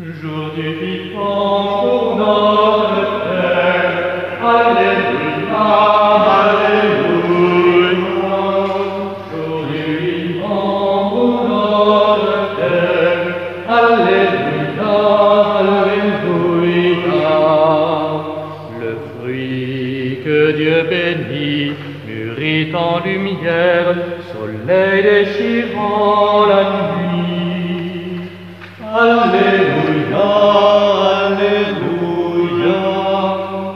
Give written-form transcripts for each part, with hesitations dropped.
Jour du vivant pour notre Père, Alléluia, Alléluia. Jour du vivant pour notre Père, Alléluia, Alléluia. Le fruit que Dieu bénit, mûrit en lumière, soleil déchirant la nuit. Alléluia, Alléluia,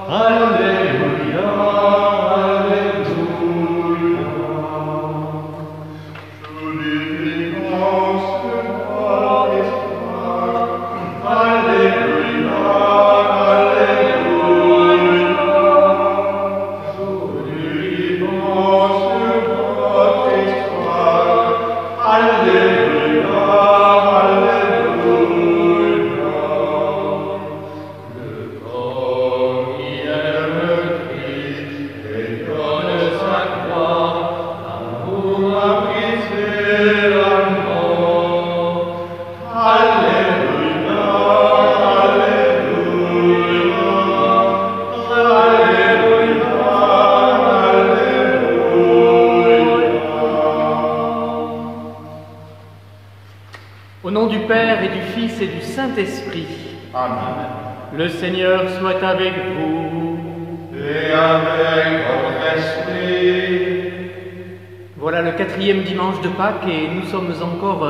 Alléluia, Alléluia. Jolie vivance par l'espoir. Alléluia, Alléluia. Jolie vivance par l'espoir. Alléluia, Alléluia. Au nom du Père et du Fils et du Saint-Esprit. Amen. Le Seigneur soit avec vous. Et avec votre esprit. Voilà le 4e dimanche de Pâques et nous sommes encore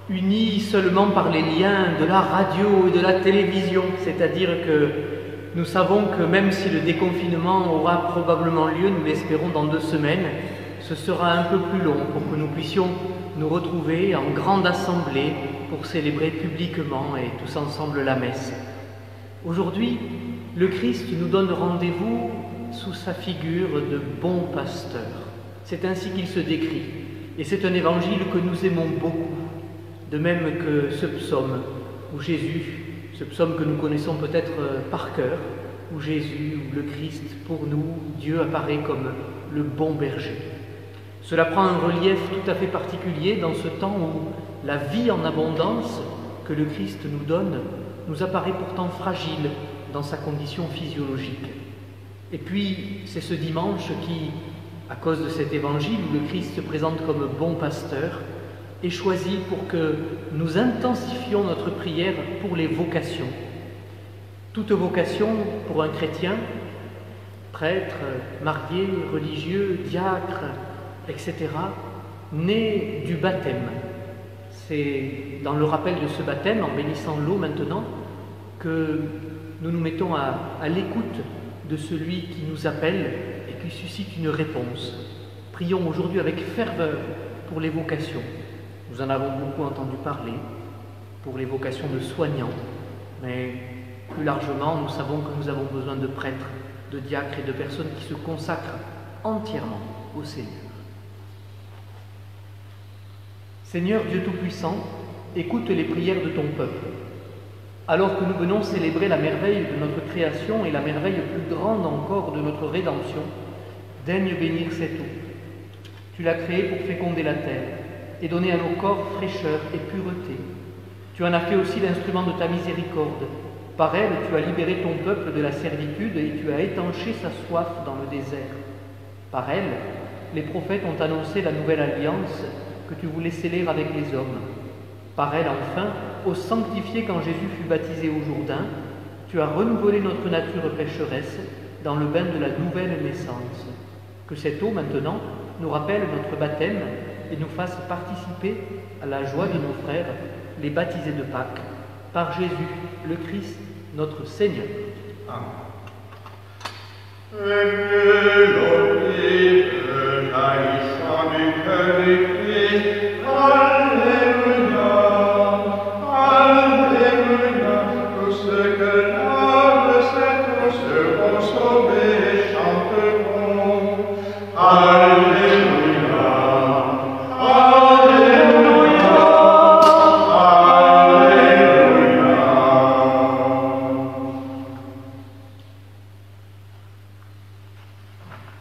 unis seulement par les liens de la radio et de la télévision. C'est-à-dire que nous savons que même si le déconfinement aura probablement lieu, nous l'espérons dans 2 semaines, ce sera un peu plus long pour que nous puissions nous retrouver en grande assemblée pour célébrer publiquement et tous ensemble la messe. Aujourd'hui, le Christ nous donne rendez-vous sous sa figure de bon pasteur. C'est ainsi qu'il se décrit. Et c'est un évangile que nous aimons beaucoup, de même que ce psaume où Jésus, ce psaume que nous connaissons peut-être par cœur, où Jésus, où le Christ, pour nous, Dieu apparaît comme le bon berger. Cela prend un relief tout à fait particulier dans ce temps où la vie en abondance que le Christ nous donne nous apparaît pourtant fragile dans sa condition physiologique. Et puis, c'est ce dimanche qui, à cause de cet évangile où le Christ se présente comme bon pasteur, est choisi pour que nous intensifions notre prière pour les vocations. Toute vocation pour un chrétien, prêtre, marié, religieux, diacre, etc., naît du baptême. C'est dans le rappel de ce baptême, en bénissant l'eau maintenant, que nous nous mettons à l'écoute de celui qui nous appelle et qui suscite une réponse. Prions aujourd'hui avec ferveur pour les vocations. Nous en avons beaucoup entendu parler, pour les vocations de soignants, mais plus largement, nous savons que nous avons besoin de prêtres, de diacres et de personnes qui se consacrent entièrement au Seigneur. Seigneur Dieu Tout-Puissant, écoute les prières de ton peuple. Alors que nous venons célébrer la merveille de notre création et la merveille plus grande encore de notre rédemption, daigne bénir cette eau. Tu l'as créée pour féconder la terre et donner à nos corps fraîcheur et pureté. Tu en as fait aussi l'instrument de ta miséricorde. Par elle, tu as libéré ton peuple de la servitude et tu as étanché sa soif dans le désert. Par elle, les prophètes ont annoncé la nouvelle alliance que tu voulais sceller avec les hommes. Par elle, enfin, ô sanctifié quand Jésus fut baptisé au Jourdain, tu as renouvelé notre nature pécheresse dans le bain de la nouvelle naissance. Que cette eau, maintenant, nous rappelle notre baptême et nous fasse participer à la joie de nos frères, les baptisés de Pâques, par Jésus, le Christ, notre Seigneur. Amen.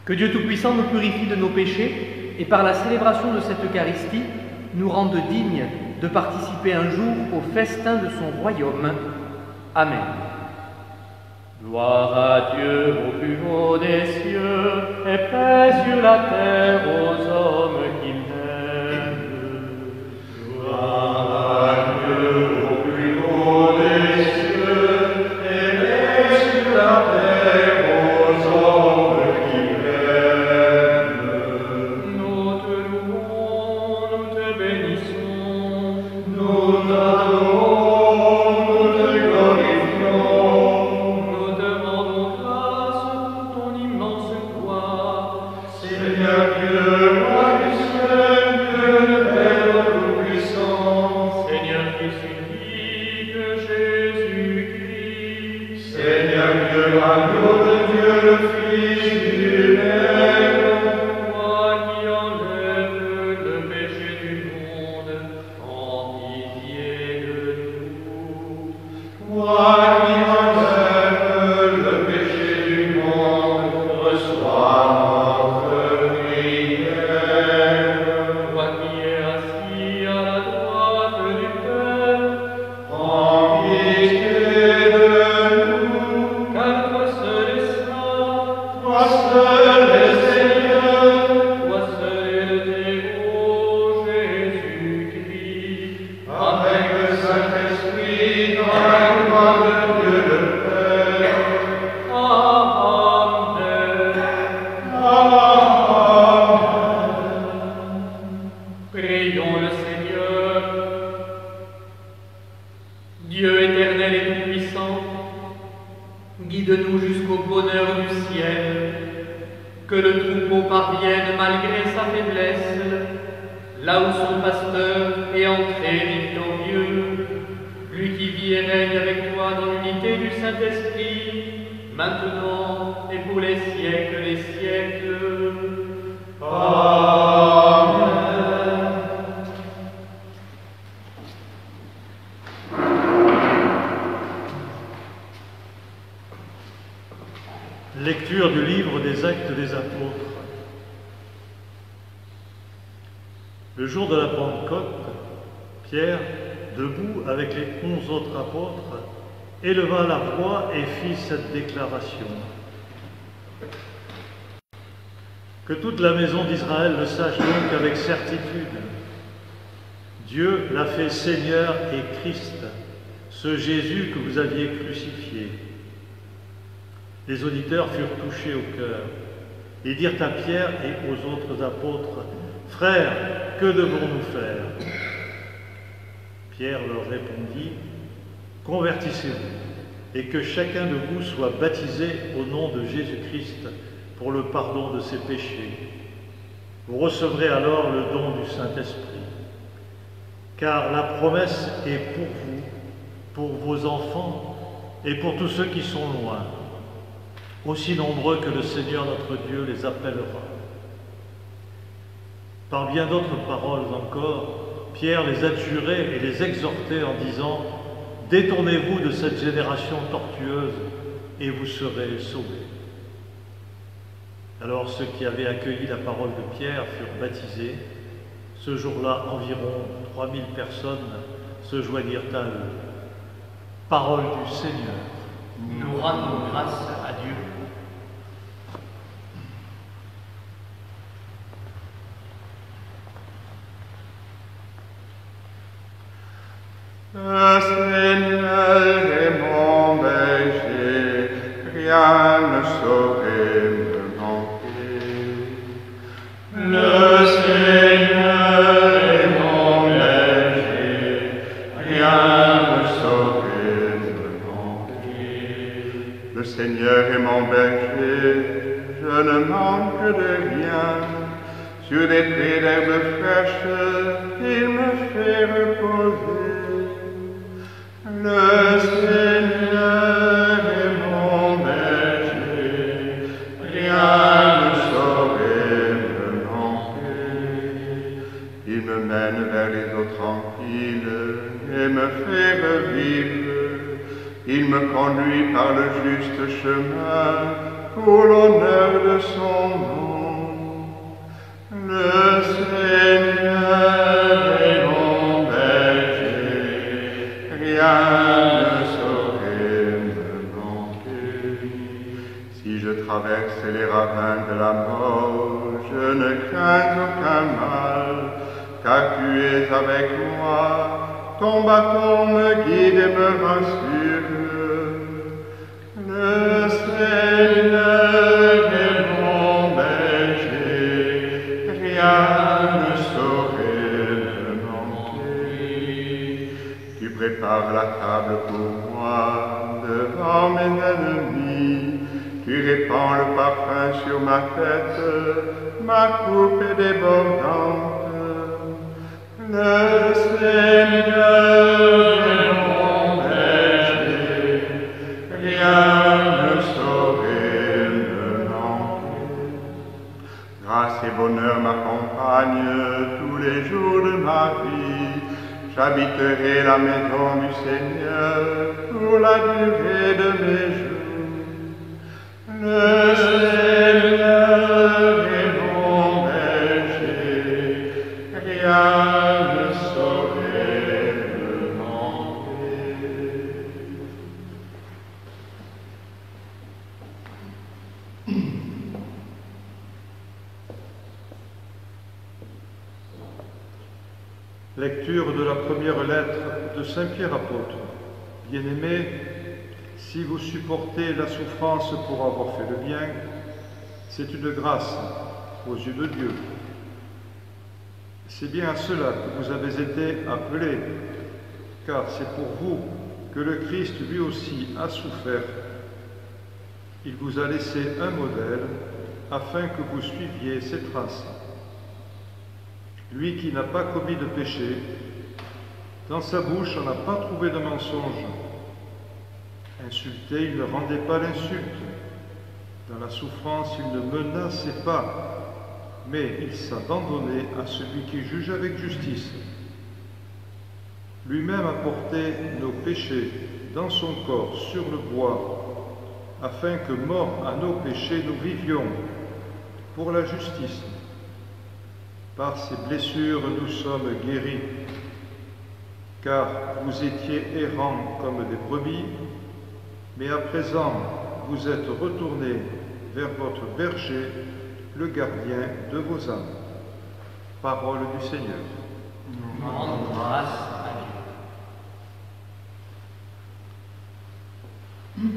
Que Dieu Tout-Puissant nous purifie de nos péchés et par la célébration de cette Eucharistie nous rende dignes de participer un jour au festin de son royaume. Amen. Gloire à Dieu au plus haut des cieux, et paix sur la terre aux hommes qu'il aime. Gloire à Dieu au plus haut des cieux, et paix sur la terre aux hommes qu'il aime. Nous te louons, nous te bénissons, Nous t'adorons, nous te glorifions. nous te rendons grâce pour ton immense gloire. Seigneur Dieu, roi du ciel, Dieu de Père tout-puissant. Seigneur Jésus-Christ, Jésus-Christ, Seigneur Dieu, agneau de Dieu, le Fils du Père. toi qui enlèves le péché du monde, en pitié de nous. Toi qui enlèves le péché du monde, reçois notre prière. Toi qui es assis à la droite du Père, Prends pitié de nous, car toi seul est saint, toi seul est Seigneur. toi seul est le Déo, Jésus-Christ. Avec le Saint-Esprit, dans la gloire de Dieu le Père. Amen. Prions le Seigneur. Dieu éternel et tout-puissant, guide-nous jusqu'au bonheur du ciel, que le troupeau parvienne malgré sa faiblesse, là où son pasteur est entré victorieux, lui qui vit et règne avec toi dans l'unité du Saint-Esprit, maintenant et pour les siècles des siècles. Amen. Lecture du livre des Actes des Apôtres. Le jour de la Pentecôte, Pierre, debout avec les 11 autres apôtres, éleva la voix et fit cette déclaration. Que toute la maison d'Israël le sache donc avec certitude. Dieu l'a fait Seigneur et Christ, ce Jésus que vous aviez crucifié. Les auditeurs furent touchés au cœur et dirent à Pierre et aux autres apôtres, « Frères, que devons-nous faire ?» Pierre leur répondit, « Convertissez-vous et que chacun de vous soit baptisé au nom de Jésus-Christ pour le pardon de ses péchés. Vous recevrez alors le don du Saint-Esprit. Car la promesse est pour vous, pour vos enfants et pour tous ceux qui sont loin, aussi nombreux que le Seigneur notre Dieu les appellera. » Par bien d'autres paroles encore, Pierre les adjurait et les exhortait en disant « Détournez-vous de cette génération tortueuse et vous serez sauvés. » Alors ceux qui avaient accueilli la parole de Pierre furent baptisés. Ce jour-là, environ 3000 personnes se joignirent à eux. Parole du Seigneur. Nous rendons grâce à Dieu. Le Seigneur est mon berger, rien ne saurait me manquer. Le Seigneur est mon berger, rien ne saurait me manquer. Le Seigneur est mon berger, je ne manque de rien. Sur des prés d'herbes fraîches, il me fait reposer. Le Seigneur est mon berger, rien ne saurait me manquer. Il me mène vers les eaux tranquilles et me fait revivre. Il me conduit par le juste chemin pour l'honneur de son nom. Le Seigneur est mon berger. traverser les ravins de la mort, je ne crains aucun mal, car tu es avec moi, ton bâton me guide et me rassure. Le Seigneur est mon berger, rien ne saurait me manquer. Tu prépares la table pour moi devant mes ennemis, tu répands le parfum sur ma tête, ma coupe est débordante. Le Seigneur est mon berger, rien ne saurait me manquer. Grâce et bonheur m'accompagnent tous les jours de ma vie. J'habiterai la maison du Seigneur pour la durée de mes jours. Le Seigneur est mon berger, rien ne saurait me manquer. Lecture de la première lettre de Saint Pierre apôtre. Bien-aimés, si vous supportez la souffrance pour avoir fait le bien, c'est une grâce aux yeux de Dieu. C'est bien à cela que vous avez été appelés, car c'est pour vous que le Christ lui aussi a souffert. Il vous a laissé un modèle afin que vous suiviez ses traces. Lui qui n'a pas commis de péché, dans sa bouche on n'a pas trouvé de mensonge. Insulté, il ne rendait pas l'insulte. Dans la souffrance, il ne menaçait pas, mais il s'abandonnait à celui qui juge avec justice. Lui-même a porté nos péchés dans son corps sur le bois, afin que, morts à nos péchés, nous vivions pour la justice. Par ses blessures, nous sommes guéris, car vous étiez errants comme des brebis, mais à présent vous êtes retournés vers votre berger, le gardien de vos âmes. Parole du Seigneur. Rends grâce à Dieu.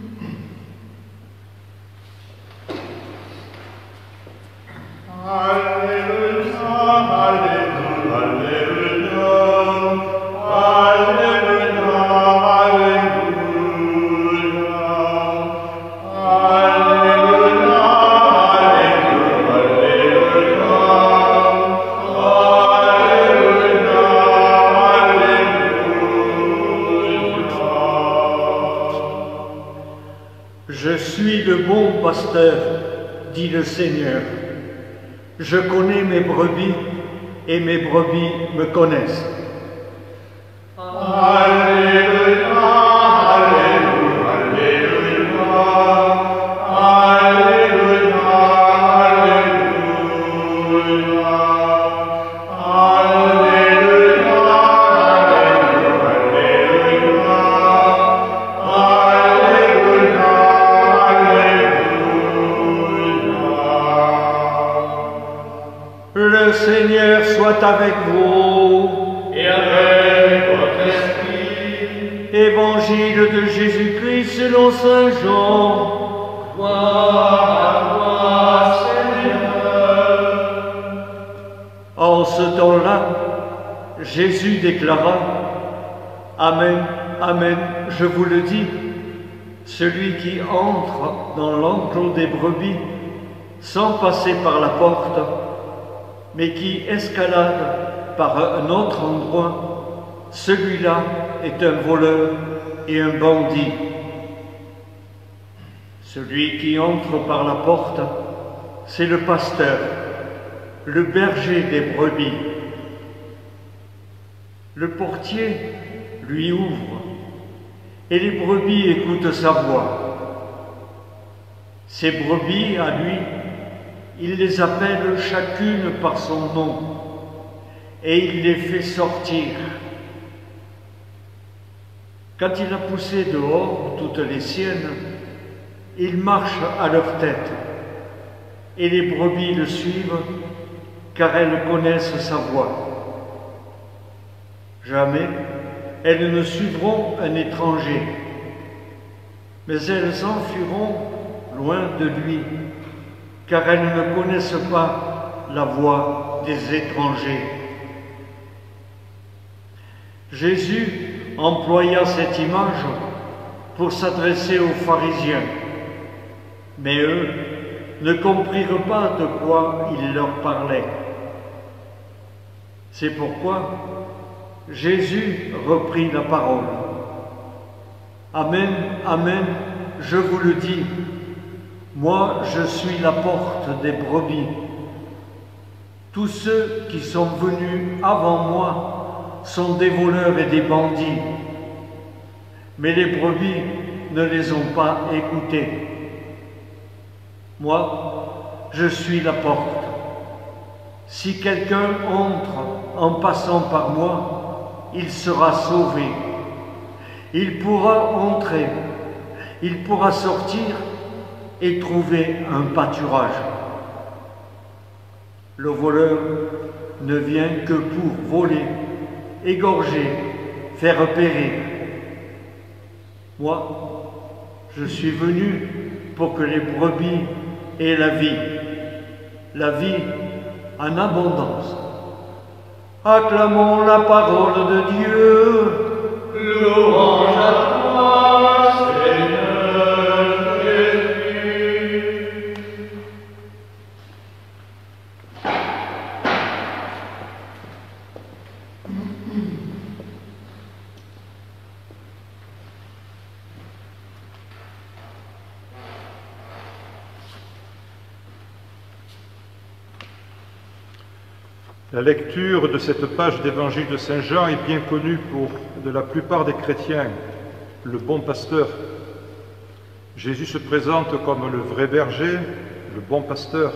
Alléluia, Alléluia, Alléluia, Alléluia, Je suis le bon pasteur, dit le Seigneur. Je connais mes brebis et mes brebis me connaissent. Alléluia, Alléluia, Alléluia, Alléluia, Le Seigneur soit avec vous. et avec votre esprit. Évangile de Jésus-Christ selon saint Jean. Gloire à toi, Seigneur. En ce temps-là, Jésus déclara: Amen, Amen, je vous le dis, celui qui entre dans l'enclos des brebis sans passer par la porte, mais qui escalade par un autre endroit, celui-là est un voleur et un bandit. Celui qui entre par la porte, c'est le pasteur, le berger des brebis. Le portier lui ouvre et les brebis écoutent sa voix. Ces brebis, à lui, il les appelle chacune par son nom et il les fait sortir. Quand il a poussé dehors toutes les siennes, il marche à leur tête et les brebis le suivent, car elles connaissent sa voix. Jamais elles ne suivront un étranger, mais elles s'enfuiront loin de lui, car elles ne connaissent pas la voix des étrangers. Jésus employa cette image pour s'adresser aux pharisiens, mais eux ne comprirent pas de quoi il leur parlait. C'est pourquoi Jésus reprit la parole. Amen, amen, je vous le dis, moi je suis la porte des brebis. Tous ceux qui sont venus avant moi sont des voleurs et des bandits, mais les brebis ne les ont pas écoutés. Moi, je suis la porte. Si quelqu'un entre en passant par moi, il sera sauvé. Il pourra entrer, il pourra sortir et trouver un pâturage. Le voleur ne vient que pour voler, égorger, faire périr. Moi, je suis venu pour que les brebis aient la vie en abondance. Acclamons la parole de Dieu. Louange à toi, Seigneur Jésus. La lecture de cette page d'évangile de Saint Jean est bien connue de la plupart des chrétiens, le bon pasteur. Jésus se présente comme le vrai berger, le bon pasteur.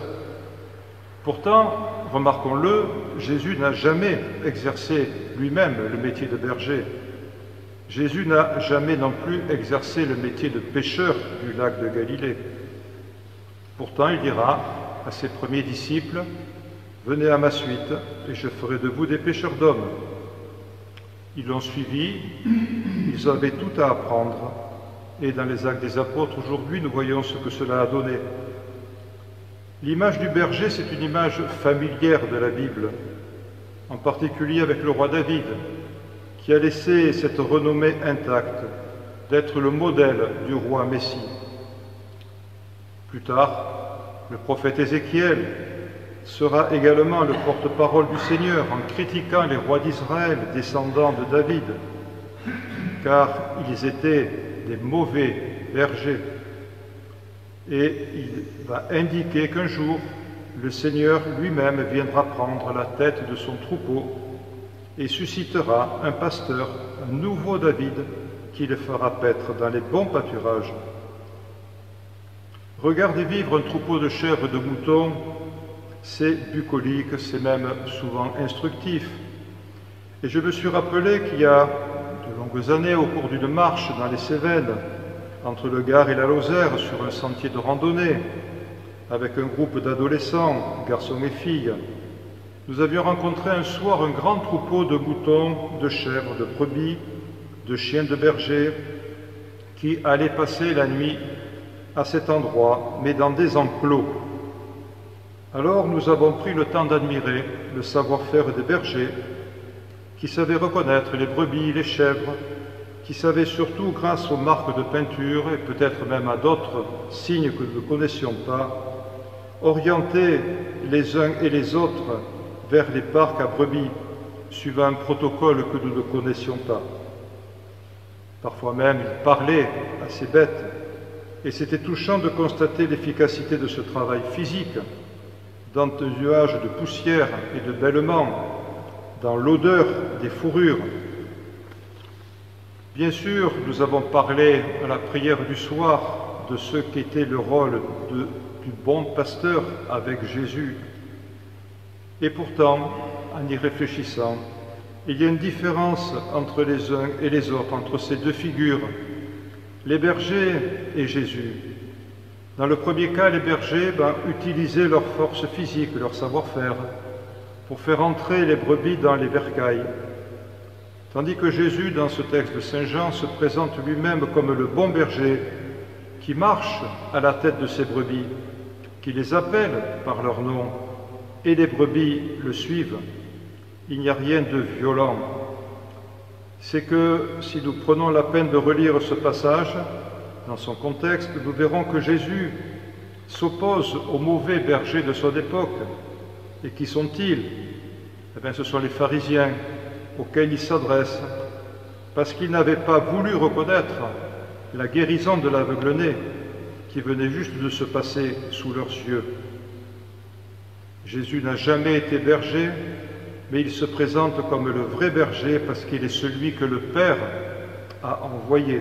Pourtant, remarquons-le, Jésus n'a jamais exercé lui-même le métier de berger. Jésus n'a jamais non plus exercé le métier de pêcheur du lac de Galilée. Pourtant, il dira à ses premiers disciples: « Venez à ma suite, et je ferai de vous des pêcheurs d'hommes. » Ils l'ont suivi, ils avaient tout à apprendre, et dans les Actes des Apôtres, aujourd'hui, nous voyons ce que cela a donné. L'image du berger, c'est une image familière de la Bible, en particulier avec le roi David, qui a laissé cette renommée intacte d'être le modèle du roi Messie. Plus tard, le prophète Ézéchiel sera également le porte-parole du Seigneur en critiquant les rois d'Israël, descendants de David, car ils étaient des mauvais bergers. Et il va indiquer qu'un jour, le Seigneur lui-même viendra prendre la tête de son troupeau et suscitera un pasteur, un nouveau David, qui le fera paître dans les bons pâturages. Regarder vivre un troupeau de chèvres et de moutons, c'est bucolique, c'est même souvent instructif. Et je me suis rappelé qu'il y a de longues années, au cours d'une marche dans les Cévennes, entre le Gard et la Lozère, sur un sentier de randonnée, avec un groupe d'adolescents, garçons et filles, nous avions rencontré un soir un grand troupeau de moutons, de chèvres, de brebis, de chiens de berger, qui allaient passer la nuit à cet endroit, mais dans des enclos. Alors nous avons pris le temps d'admirer le savoir-faire des bergers, qui savaient reconnaître les brebis, les chèvres, qui savaient surtout, grâce aux marques de peinture et peut-être même à d'autres signes que nous ne connaissions pas, orienter les uns et les autres vers les parcs à brebis, suivant un protocole que nous ne connaissions pas. Parfois même, ils parlaient à ces bêtes, et c'était touchant de constater l'efficacité de ce travail physique, dans un nuage de poussière et de bêlement, dans l'odeur des fourrures. Bien sûr, nous avons parlé à la prière du soir de ce qu'était le rôle du bon pasteur avec Jésus. Et pourtant, en y réfléchissant, il y a une différence entre les uns et les autres, entre ces deux figures, les bergers et Jésus. Dans le premier cas, les bergers utilisaient leur force physique, leur savoir-faire, pour faire entrer les brebis dans les bercailles. Tandis que Jésus, dans ce texte de Saint Jean, se présente lui-même comme le bon berger qui marche à la tête de ses brebis, qui les appelle par leur nom, et les brebis le suivent. Il n'y a rien de violent. C'est que si nous prenons la peine de relire ce passage, dans son contexte, nous verrons que Jésus s'oppose aux mauvais bergers de son époque. Et qui sont-ils? Eh bien, ce sont les pharisiens auxquels il s'adresse, parce qu'ils n'avaient pas voulu reconnaître la guérison de l'aveugle-né qui venait juste de se passer sous leurs yeux. Jésus n'a jamais été berger, mais il se présente comme le vrai berger parce qu'il est celui que le Père a envoyé.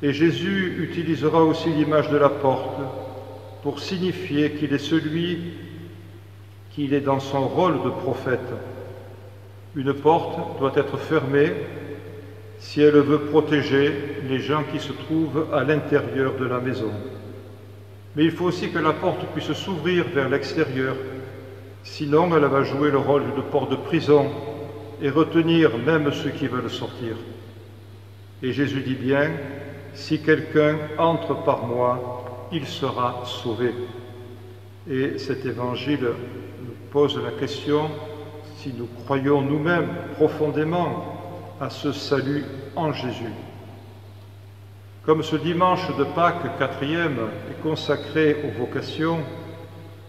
Et Jésus utilisera aussi l'image de la porte pour signifier qu'il est celui qu'il est dans son rôle de prophète. Une porte doit être fermée si elle veut protéger les gens qui se trouvent à l'intérieur de la maison. Mais il faut aussi que la porte puisse s'ouvrir vers l'extérieur, sinon elle va jouer le rôle d'une porte de prison et retenir même ceux qui veulent sortir. Et Jésus dit bien, « Si quelqu'un entre par moi, il sera sauvé. » Et cet évangile nous pose la question si nous croyons nous-mêmes profondément à ce salut en Jésus. Comme ce dimanche de Pâques 4e est consacré aux vocations,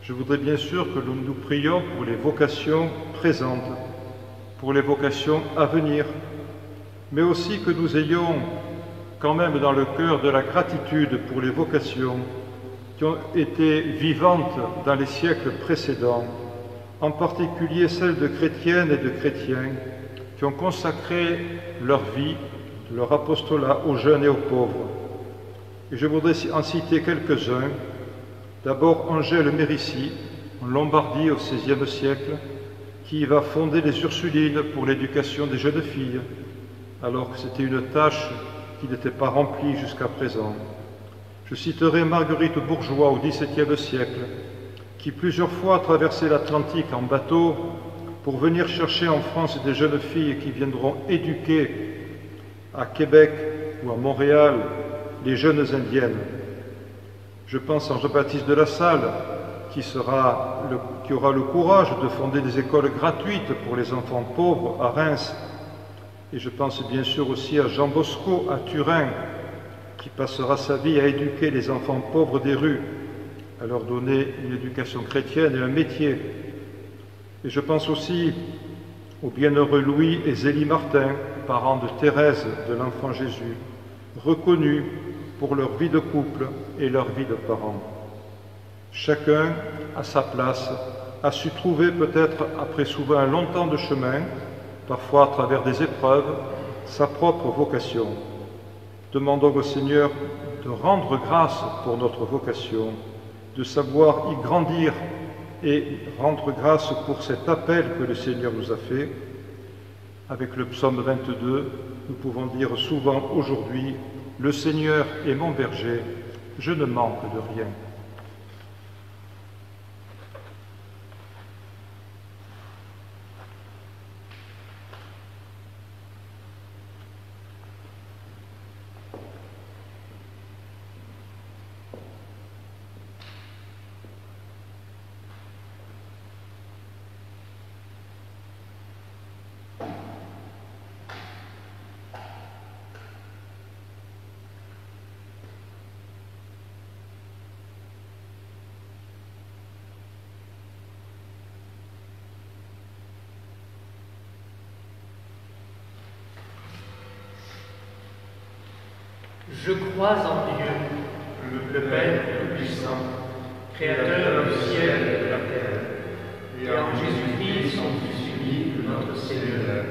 je voudrais bien sûr que nous prions pour les vocations présentes, pour les vocations à venir, mais aussi que nous ayons quand même dans le cœur de la gratitude pour les vocations qui ont été vivantes dans les siècles précédents, en particulier celles de chrétiennes et de chrétiens qui ont consacré leur vie, leur apostolat aux jeunes et aux pauvres. Et je voudrais en citer quelques-uns. D'abord Angèle Mérici, en Lombardie au XVIe siècle, qui va fonder les Ursulines pour l'éducation des jeunes filles, alors que c'était une tâche qui n'était pas remplie jusqu'à présent. Je citerai Marguerite Bourgeois au XVIIe siècle, qui plusieurs fois a traversé l'Atlantique en bateau pour venir chercher en France des jeunes filles qui viendront éduquer à Québec ou à Montréal les jeunes indiennes. Je pense à Jean-Baptiste de La Salle, qui aura le courage de fonder des écoles gratuites pour les enfants pauvres à Reims. Et je pense bien sûr aussi à Jean Bosco à Turin, qui passera sa vie à éduquer les enfants pauvres des rues, à leur donner une éducation chrétienne et un métier. Et je pense aussi aux bienheureux Louis et Zélie Martin, parents de Thérèse de l'Enfant Jésus, reconnus pour leur vie de couple et leur vie de parents. Chacun, à sa place, a su trouver peut-être, après souvent un long temps de chemin, parfois à travers des épreuves, sa propre vocation. Demandons au Seigneur de rendre grâce pour notre vocation, de savoir y grandir et rendre grâce pour cet appel que le Seigneur nous a fait. Avec le psaume 22, nous pouvons dire souvent aujourd'hui « Le Seigneur est mon berger, je ne manque de rien ». Je crois en Dieu, le Père Tout-Puissant, Créateur du ciel et de la terre, et en Jésus-Christ, son Fils unique, notre Seigneur,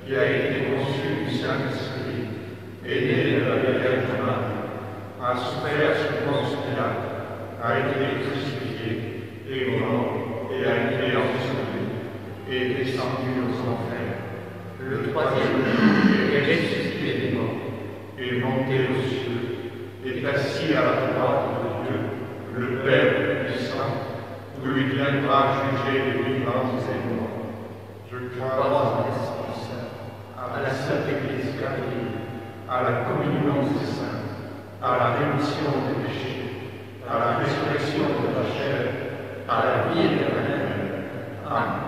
qui a été conçu du Saint-Esprit, est né de la Vierge Marie, a souffert sous Ponce Pilate, a été crucifié, est mort et a été enseveli, est descendu aux enfers. Le troisième jour, est ressuscité des morts, est monté aux cieux, est assis à la droite de où il viendra juger les vivants et les morts. Je crois en l'Esprit Saint, à la Sainte Église catholique, à la communion des saints, à la rémission des péchés, à la résurrection de la chair, à la vie éternelle. Amen.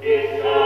Israel.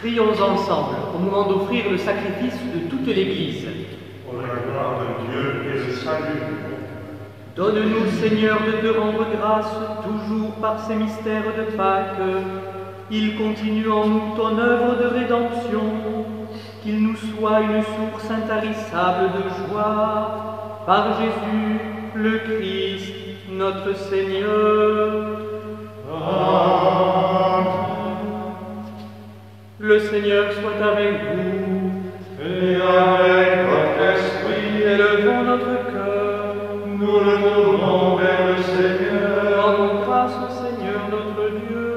Prions ensemble au moment d'offrir le sacrifice de toute l'Église. Pour la gloire de Dieu et le salut du monde. Donne-nous, Seigneur, de te rendre grâce, toujours par ces mystères de Pâques. Il continue en nous ton œuvre de rédemption, qu'il nous soit une source intarissable de joie, par Jésus, le Christ, notre Seigneur. Amen. Le Seigneur soit avec vous. Et avec votre esprit, Élevons notre cœur. nous le tournons vers le Seigneur. Rendons grâce au Seigneur notre Dieu.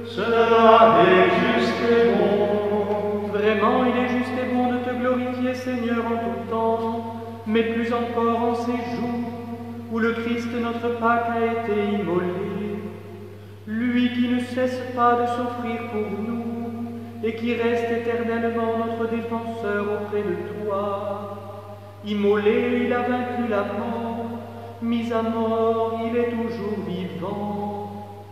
Cela est juste et bon. Vraiment, il est juste et bon de te glorifier, Seigneur, en tout temps, mais plus encore en ces jours où le Christ, notre Pâque, a été immolé. Lui qui ne cesse pas de s'offrir pour nous et qui reste éternellement notre défenseur auprès de toi. Immolé, il a vaincu la mort, mis à mort, il est toujours vivant.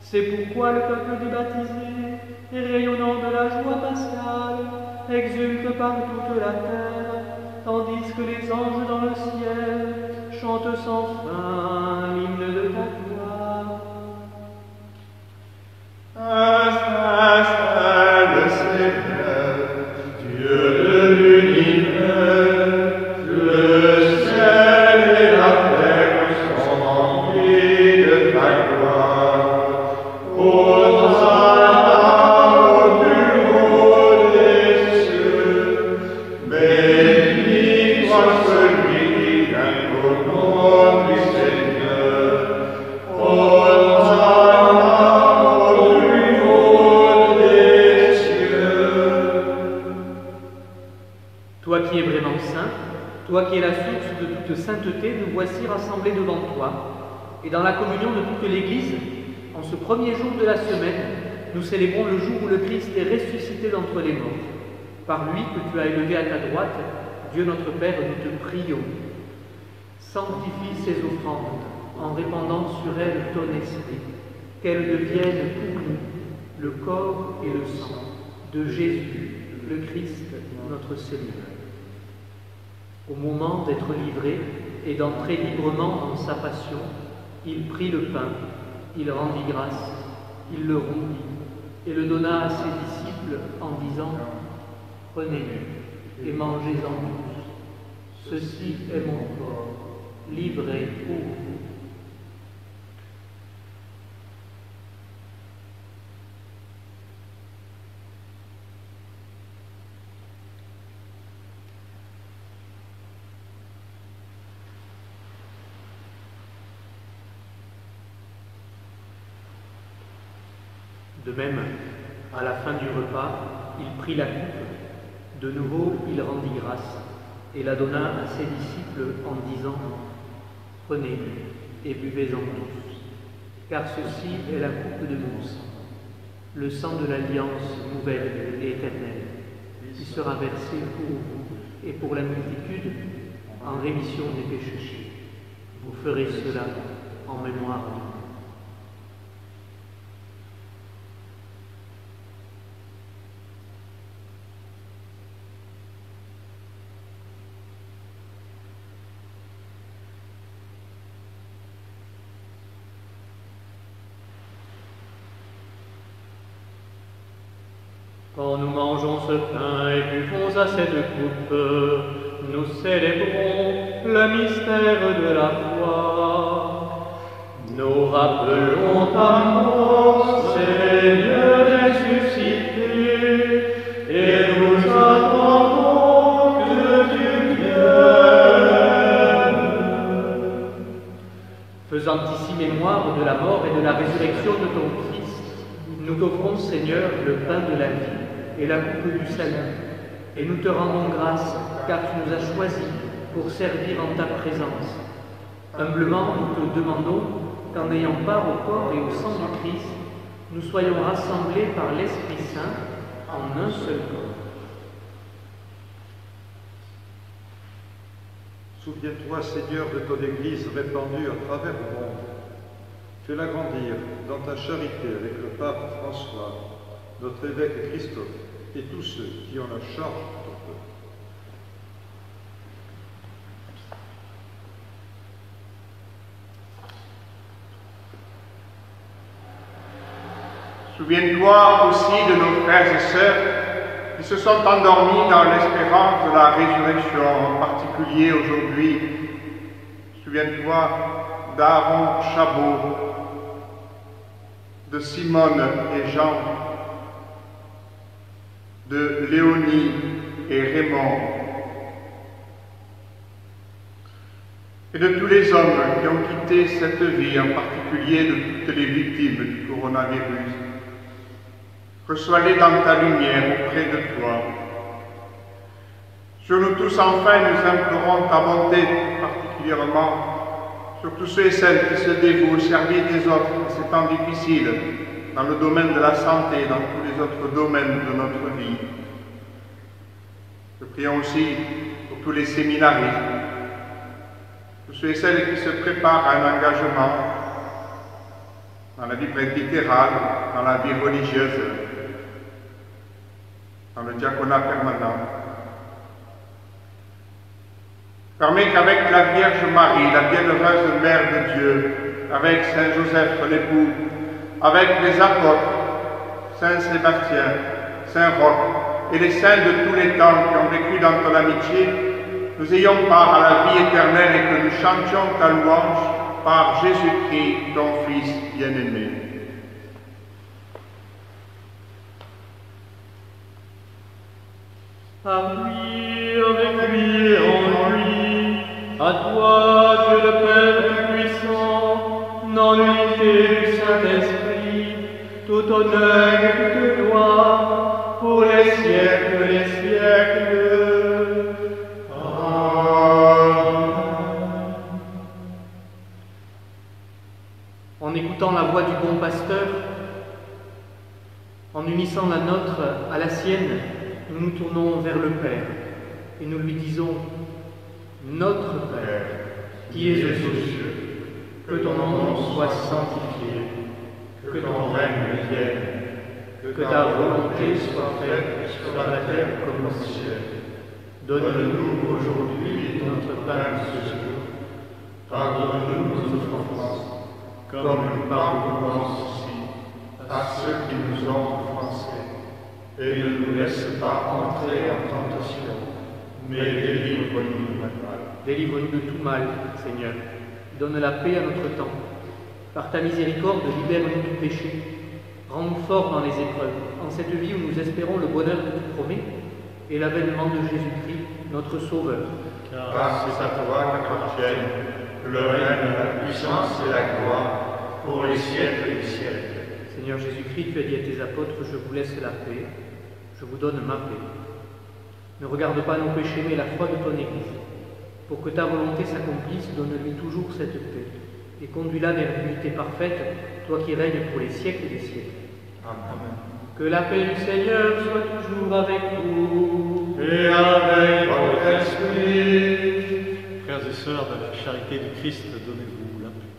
C'est pourquoi le peuple des baptisés, rayonnant de la joie pascale, exulte par toute la terre, tandis que les anges dans le ciel chantent sans fin l'hymne de ta gloire. Le Seigneur, Dieu de l'univers, le ciel et la terre sont remplis de ta gloire. Hosanna au plus haut des cieux, béni soit celui qui vient au nom du Seigneur. Hosanna au plus haut des cieux. Toi qui es vraiment saint, toi qui es la source de toute sainteté, nous voici rassemblés devant toi. Et dans la communion de toute l'Église, en ce premier jour de la semaine, nous célébrons le jour où le Christ est ressuscité d'entre les morts. Par lui que tu as élevé à ta droite, Dieu notre Père, nous te prions. Sanctifie ces offrandes en répandant sur elles ton esprit, qu'elles deviennent pour nous le corps et le sang de Jésus, le Christ, notre Seigneur. Au moment d'être livré et d'entrer librement en sa passion, il prit le pain, il rendit grâce, il le rompit et le donna à ses disciples en disant « Prenez-le et mangez-en tous. Ceci est mon corps, livré pour vous. » De même, à la fin du repas, il prit la coupe. De nouveau, il rendit grâce et la donna à ses disciples en disant « Prenez-le et buvez-en tous, car ceci est la coupe de mon sang, le sang de l'alliance nouvelle et éternelle, qui sera versé pour vous et pour la multitude en rémission des péchés. Vous ferez cela en mémoire de moi. » Quand nous mangeons ce pain et buvons à cette coupe, nous célébrons le mystère de la foi. Nous rappelons ta mort, Seigneur ressuscité, et nous attendons que tu viennes. Faisant ici mémoire de la mort et de la résurrection de ton Fils, nous t'offrons, Seigneur, le pain de la vie et la coupe du salut, et nous te rendons grâce, car tu nous as choisis pour servir en ta présence. Humblement, nous te demandons qu'en ayant part au corps et au sang du Christ, nous soyons rassemblés par l'Esprit Saint en un seul corps. Souviens-toi, Seigneur, de ton Église répandue à travers le monde. Fais-la grandir dans ta charité avec le pape François, notre évêque Christophe, et tous ceux qui ont la charge de ton peuple. Souviens-toi aussi de nos frères et sœurs qui se sont endormis dans l'espérance de la résurrection, en particulier aujourd'hui. Souviens-toi d'Aaron Chabot, de Simone et Jean, de Léonie et Raymond, et de tous les hommes qui ont quitté cette vie, en particulier de toutes les victimes du coronavirus. Reçois-les dans ta lumière auprès de toi. Sur nous tous, enfin, nous implorons ta bonté, particulièrement sur tous ceux et celles qui se dévouent au service des autres en ces temps difficiles, dans le domaine de la santé et dans tous les autres domaines de notre vie. Nous prions aussi pour tous les séminaristes, tous ceux et celles qui se préparent à un engagement dans la vie presbytérale, dans la vie religieuse, dans le diaconat permanent. Permets qu'avec la Vierge Marie, la bienheureuse Mère de Dieu, avec Saint Joseph l'époux, avec les apôtres, Saint Sébastien, Saint Roch et les saints de tous les temps qui ont vécu dans ton amitié, nous ayons part à la vie éternelle et que nous chantions ta louange par Jésus-Christ, ton Fils bien-aimé. À lui, avec lui et en lui, à toi, Dieu le Père Tout-Puissant, dans l'unité du Saint-Esprit, tout honneur et toute gloire, pour les siècles des siècles. Amen. En écoutant la voix du bon pasteur, en unissant la nôtre à la sienne, nous nous tournons vers le Père et nous lui disons « Notre Père, qui es aux cieux, que ton nom soit sanctifié, que ton règne vienne, que ta volonté soit faite sur la terre comme au ciel. Donne-nous aujourd'hui notre pain de ce jour. Pardonne-nous nos offenses, comme nous pardonnons aussi à ceux qui nous ont offensés. Et ne nous laisse pas entrer en tentation, mais délivre-nous du mal. Délivre-nous de tout mal, Seigneur. Donne la paix à notre temps. Par ta miséricorde, libère-nous du péché. Rends-nous forts dans les épreuves, en cette vie où nous espérons le bonheur que tu promets et l'avènement de Jésus-Christ, notre Sauveur. Car c'est à toi qu'appartiennent le règne, la puissance et la gloire pour les siècles des siècles. Seigneur Jésus-Christ, tu as dit à tes apôtres, je vous laisse la paix, je vous donne ma paix. Ne regarde pas nos péchés, mais la foi de ton Église. Pour que ta volonté s'accomplisse, donne-lui toujours cette paix, et conduis-la vers l'unité parfaite, toi qui règnes pour les siècles des siècles. Amen. Que la paix du Seigneur soit toujours avec vous. Et avec votre esprit. Frères et sœurs de la charité du Christ, donnez-vous la paix.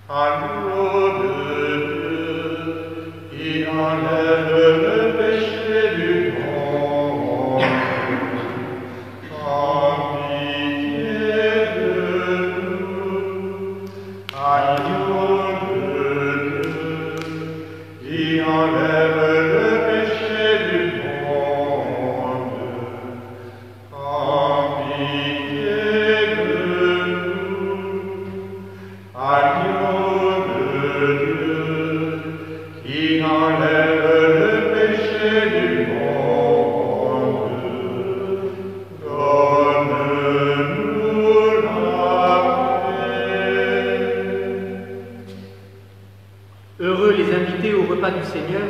Agneau de Dieu, qui enlève le péché du monde, en pitié de nous. Agneau de Dieu, qui enlève le péché du monde, en pitié de nous. Agneau de Dieu, qui enlève le péché du monde, donne-nous la paix. Heureux les invités au repas du Seigneur,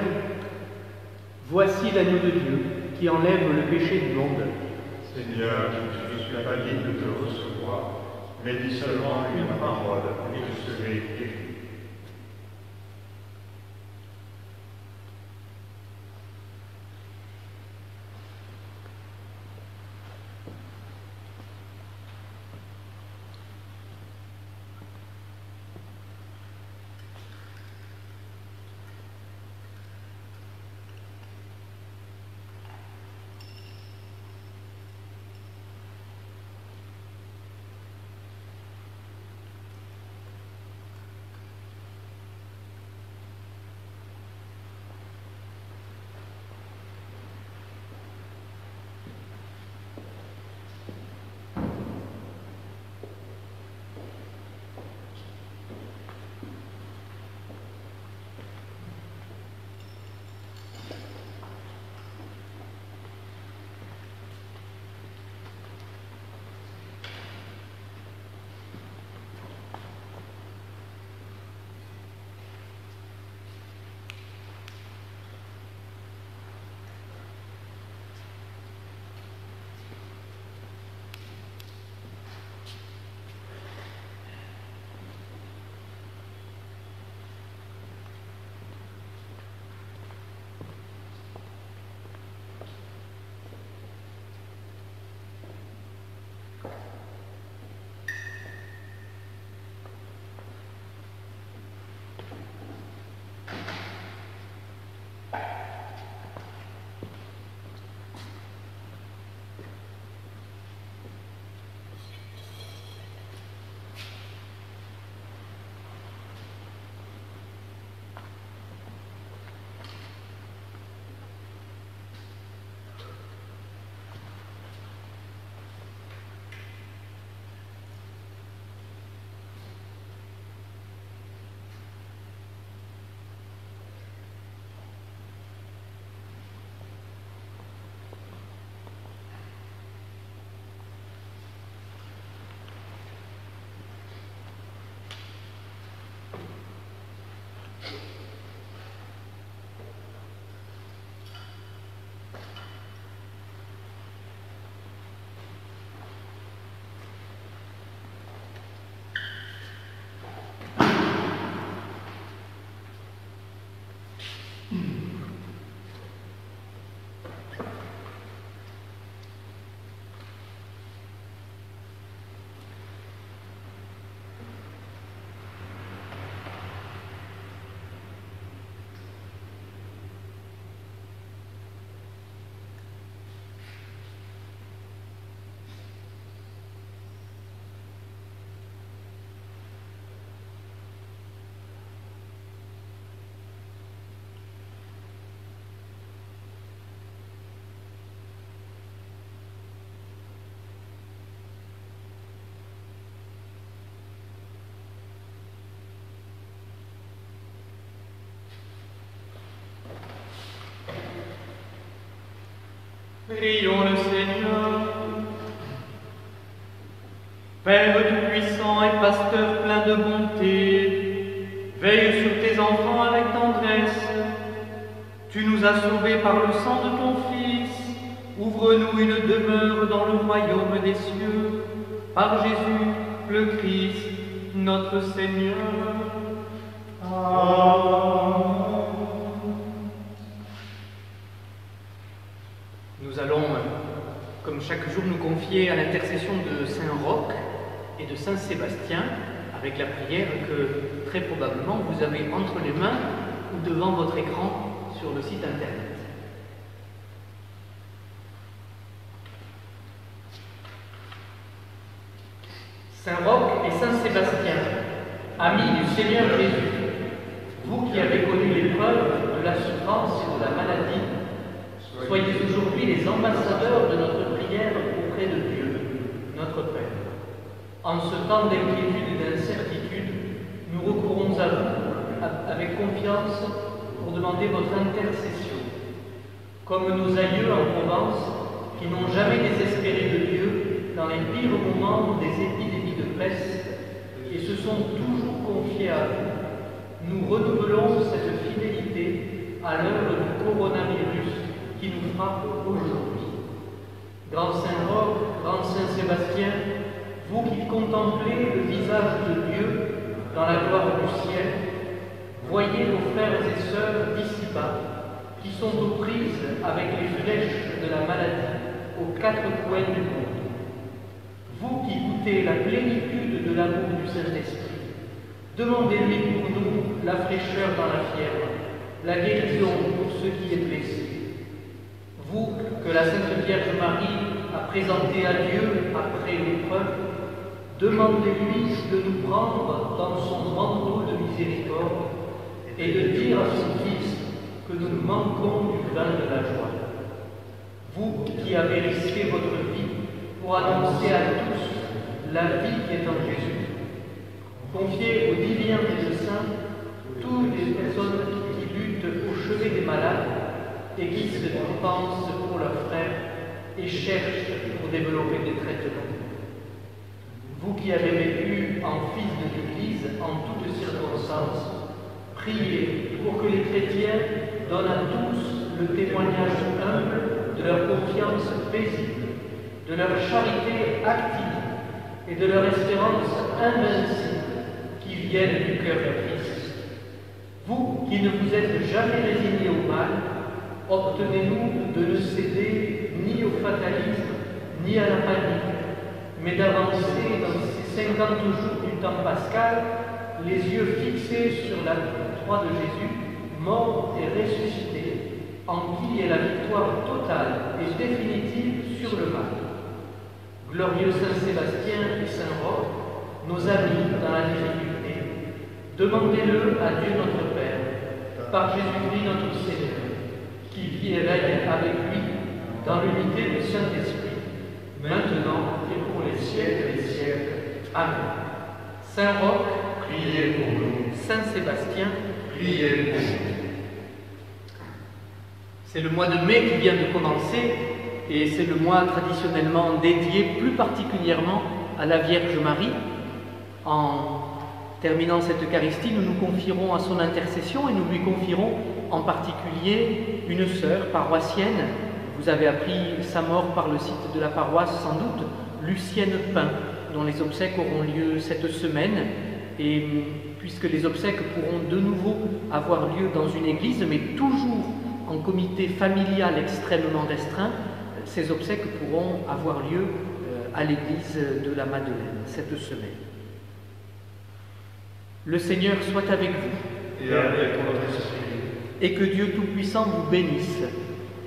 voici l'agneau de Dieu qui enlève le péché du monde. Seigneur, je ne suis pas digne de te recevoir, mais dis seulement une parole et je serai guéri. Prions le Seigneur. Père tout-puissant et pasteur plein de bonté, veille sur tes enfants avec tendresse. Tu nous as sauvés par le sang de ton Fils. Ouvre-nous une demeure dans le royaume des cieux, par Jésus le Christ, notre Seigneur. Amen. Nous allons, comme chaque jour, nous confier à l'intercession de Saint Roch et de Saint Sébastien, avec la prière que très probablement vous avez entre les mains ou devant votre écran sur le site internet. Saint Roch et Saint Sébastien, amis du Seigneur Jésus, vous qui avez connu l'épreuve de la souffrance et de la maladie, soyez aujourd'hui les ambassadeurs de notre prière auprès de Dieu, notre Père. En ce temps d'inquiétude et d'incertitude, nous recourons à vous avec confiance pour demander votre intercession. Comme nos aïeux en Provence, qui n'ont jamais désespéré de Dieu dans les pires moments des épidémies de peste et se sont toujours confiés à vous, nous renouvelons cette fidélité à l'heure du coronavirus qui nous frappe aujourd'hui. Grand Saint Roch, Grand Saint Sébastien, vous qui contemplez le visage de Dieu dans la gloire du ciel, voyez vos frères et sœurs d'ici-bas qui sont aux prises avec les flèches de la maladie aux quatre coins du monde. Vous qui goûtez la plénitude de l'amour du Saint-Esprit, demandez-lui pour nous la fraîcheur dans la fièvre, la guérison pour ceux qui est blessé. Vous que la Sainte Vierge Marie a présenté à Dieu après l'épreuve, demandez-lui de nous prendre dans son manteau de miséricorde et de dire à son Fils que nous manquons du vin de la joie. Vous qui avez risqué votre vie pour annoncer à tous la vie qui est en Jésus, confiez aux divins médecins toutes les personnes qui luttent au chevet des malades et qui se dépensent pour leurs frères et cherchent pour développer des traitements. Vous qui avez vécu en fils de l'Église en toutes circonstances, priez pour que les chrétiens donnent à tous le témoignage humble de leur confiance paisible, de leur charité active et de leur espérance invincible qui viennent du cœur de Christ. Vous qui ne vous êtes jamais résignés au mal, obtenez-nous de ne céder ni au fatalisme, ni à la panique, mais d'avancer dans ces 50 jours du temps pascal, les yeux fixés sur la croix de Jésus, mort et ressuscité, en qui est la victoire totale et définitive sur le mal. Glorieux Saint Sébastien et Saint Roch, nos amis dans la difficulté, demandez-le à Dieu notre Père, par Jésus-Christ notre Seigneur, qui vit et règne avec lui dans l'unité du Saint-Esprit, maintenant et pour les siècles des siècles. Amen. Saint Roch, Priez pour nous. Saint Sébastien, Priez pour nous. c'est le mois de mai qui vient de commencer et c'est le mois traditionnellement dédié plus particulièrement à la Vierge Marie. En terminant cette Eucharistie, nous nous confierons à son intercession et nous lui confierons en particulier une sœur paroissienne. Vous avez appris sa mort par le site de la paroisse sans doute, Lucienne Pin, dont les obsèques auront lieu cette semaine. Et puisque les obsèques pourront de nouveau avoir lieu dans une église, mais toujours en comité familial extrêmement restreint, ces obsèques pourront avoir lieu à l'église de la Madeleine cette semaine. Le Seigneur soit avec vous. Et avec votre esprit. Et que Dieu Tout-Puissant vous bénisse,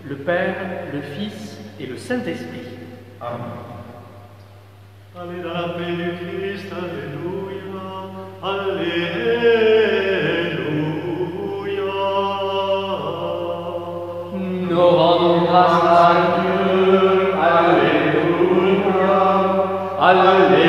le Père, le Fils et le Saint-Esprit. Amen. Allez dans la paix du Christ, alléluia, alléluia. Nous rendons grâce à Dieu, alléluia, alléluia.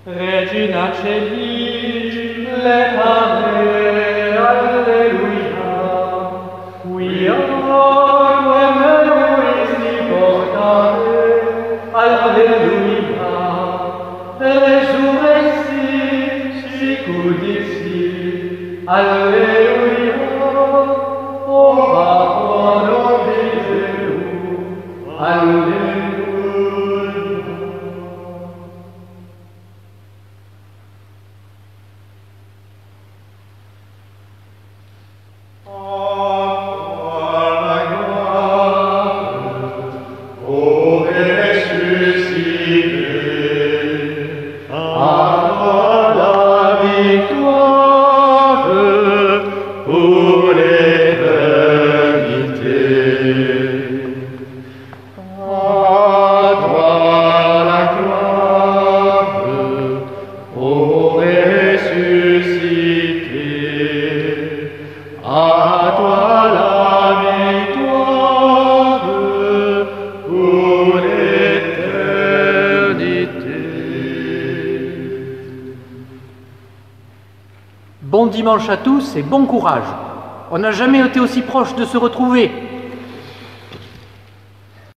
Regina Celi, letare, alleluia. We are memories portare, alleluia. Resurrexit, sicut dixit, alleluia. Orator Deo, alleluia. Bon dimanche à tous et bon courage. On n'a jamais été aussi proche de se retrouver.